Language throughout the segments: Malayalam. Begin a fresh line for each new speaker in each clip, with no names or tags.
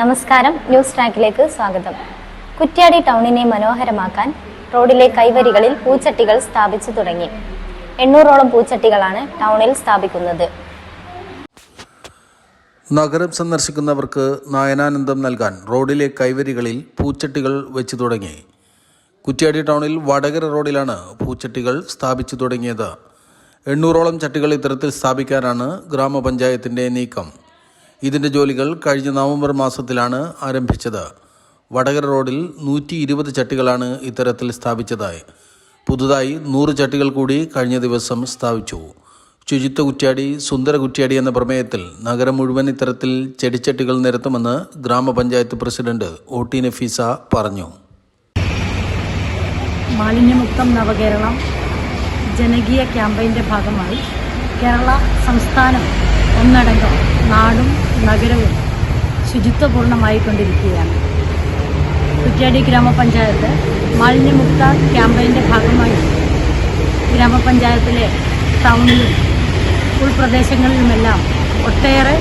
നമസ്കാരം, ന്യൂസ് ട്രാക്കിലേക്ക് സ്വാഗതം. കുറ്റ്യാടി ടൗണിനെ മനോഹരമാക്കാൻ റോഡിലെ കൈവരികളിൽ പൂച്ചട്ടികൾ സ്ഥാപിച്ചു തുടങ്ങി. 800ഓളം പൂച്ചട്ടികളാണ് ടൗണിൽ സ്ഥാപിക്കുന്നത്.
നഗരം സന്ദർശിക്കുന്നവർക്ക് നയനാനന്ദം നൽകാൻ റോഡിലെ കൈവരികളിൽ പൂച്ചട്ടികൾ വെച്ചു തുടങ്ങി. കുറ്റ്യാടി ടൗണിൽ വടകര റോഡിലാണ് പൂച്ചട്ടികൾ സ്ഥാപിച്ചു തുടങ്ങിയത്. 800ഓളം ചട്ടികൾ ഇത്തരത്തിൽ സ്ഥാപിക്കാനാണ് ഗ്രാമപഞ്ചായത്തിൻ്റെ നീക്കം. ഇതിൻ്റെ ജോലികൾ കഴിഞ്ഞ നവംബർ മാസത്തിലാണ് ആരംഭിച്ചത്. വടകര റോഡിൽ 120 ചട്ടികളാണ് ഇത്തരത്തിൽ സ്ഥാപിച്ചത്. പുതുതായി 100 ചട്ടികൾ കൂടി കഴിഞ്ഞ ദിവസം സ്ഥാപിച്ചു. ശുചിത്വ കുറ്റ്യാടി, സുന്ദര കുറ്റ്യാടി എന്ന പ്രമേയത്തിൽ നഗരം മുഴുവൻ ഇത്തരത്തിൽ ചെടിച്ചട്ടികൾ നിരത്തുമെന്ന് ഗ്രാമപഞ്ചായത്ത് പ്രസിഡന്റ് OT നഫീസ പറഞ്ഞു.
മാലിന്യമുക്തം നവകേരളം ജനകീയ ക്യാമ്പയിൻ്റെ ഭാഗമായി കേരള സംസ്ഥാനം ഒന്നടങ്കം നാടും നഗരവും ശുചിത്വപൂർണ്ണമായിക്കൊണ്ടിരിക്കുകയാണ്. കുറ്റ്യാടി ഗ്രാമപഞ്ചായത്ത് മാലിന്യമുക്ത ക്യാമ്പയിൻ്റെ ഭാഗമായി ഗ്രാമപഞ്ചായത്തിലെ ടൗണിലും ഉൾപ്രദേശങ്ങളിലുമെല്ലാം ഒട്ടേറെ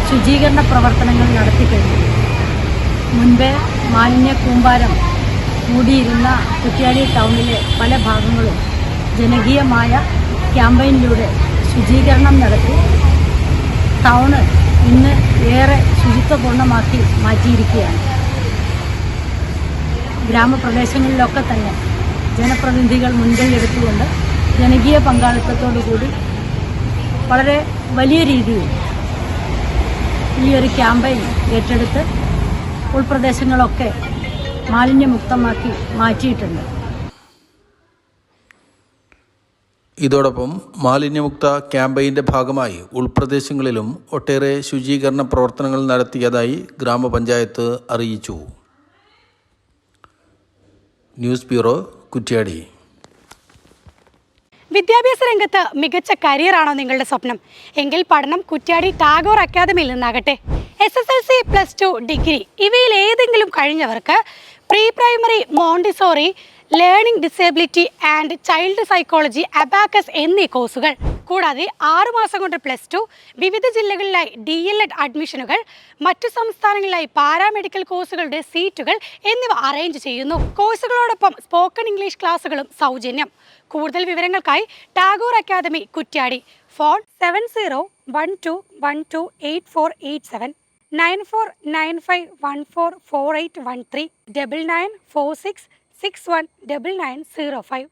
ശുചീകരണ പ്രവർത്തനങ്ങൾ നടത്തിക്കഴിഞ്ഞു. മുൻപേ മാലിന്യ കൂമ്പാരം മൂടിയിരുന്ന കുറ്റ്യാടി ടൗണിലെ പല ഭാഗങ്ങളും ജനകീയമായ ക്യാമ്പയിനിലൂടെ ശുചീകരണം നടത്തി ടൗണ് ഇന്ന് ഏറെ ശുചിത്വപൂർണ്ണമാക്കി മാറ്റിയിരിക്കുകയാണ്. ഗ്രാമപ്രദേശങ്ങളിലൊക്കെ തന്നെ ജനപ്രതിനിധികൾ മുൻകൈ എടുത്തുകൊണ്ട് ജനകീയ പങ്കാളിത്തത്തോടുകൂടി വളരെ വലിയ രീതിയിൽ ഈ ഒരു ക്യാമ്പയിൻ ഏറ്റെടുത്ത് ഉൾപ്രദേശങ്ങളൊക്കെ മാലിന്യമുക്തമാക്കി മാറ്റിയിട്ടുണ്ട്.
ഇതോടൊപ്പം മാലിന്യമുക്ത ക്യാമ്പയിൻ്റെ ഭാഗമായി ഉൾപ്രദേശങ്ങളിലും ഒട്ടേറെ ശുചീകരണ പ്രവർത്തനങ്ങൾ നടത്തിയതായി ഗ്രാമപഞ്ചായത്ത് അറിയിച്ചു. News bureau, Kuttiadi.
വിദ്യാഭ്യാസ രംഗത്ത് മികച്ച കരിയറാണോ നിങ്ങളുടെ സ്വപ്നം? എങ്കിൽ പഠനം കുറ്റ്യാടി ടാഗോർ അക്കാദമിയിൽ നിന്നാകട്ടെ. SSLC, +2, ഡിഗ്രി ഇവയിൽ ഏതെങ്കിലും കഴിഞ്ഞവർക്ക് pre primary, Montessori, learning disability and child psychology, abacus എന്നീ കോഴ്സുകൾ കൂടാതെ 6 മാസം കൊണ്ട് +2, വിവിധ ജില്ലകളിലായി DLED അഡ്മിഷനുകൾ, മറ്റു സംസ്ഥാനങ്ങളിലായി പാരാമെഡിക്കൽ കോഴ്സുകളുടെ സീറ്റുകൾ എന്നിവ അറേഞ്ച് ചെയ്യുന്നു. കോഴ്സുകളോടൊപ്പം സ്പോക്കൺ ഇംഗ്ലീഷ് ക്ലാസുകളും സൗജന്യം. കൂടുതൽ വിവരങ്ങൾക്കായി ടാഗോർ അക്കാദമി, കുറ്റ്യാടി. ഫോൺ 7012128487, 9495144813, 9946619905.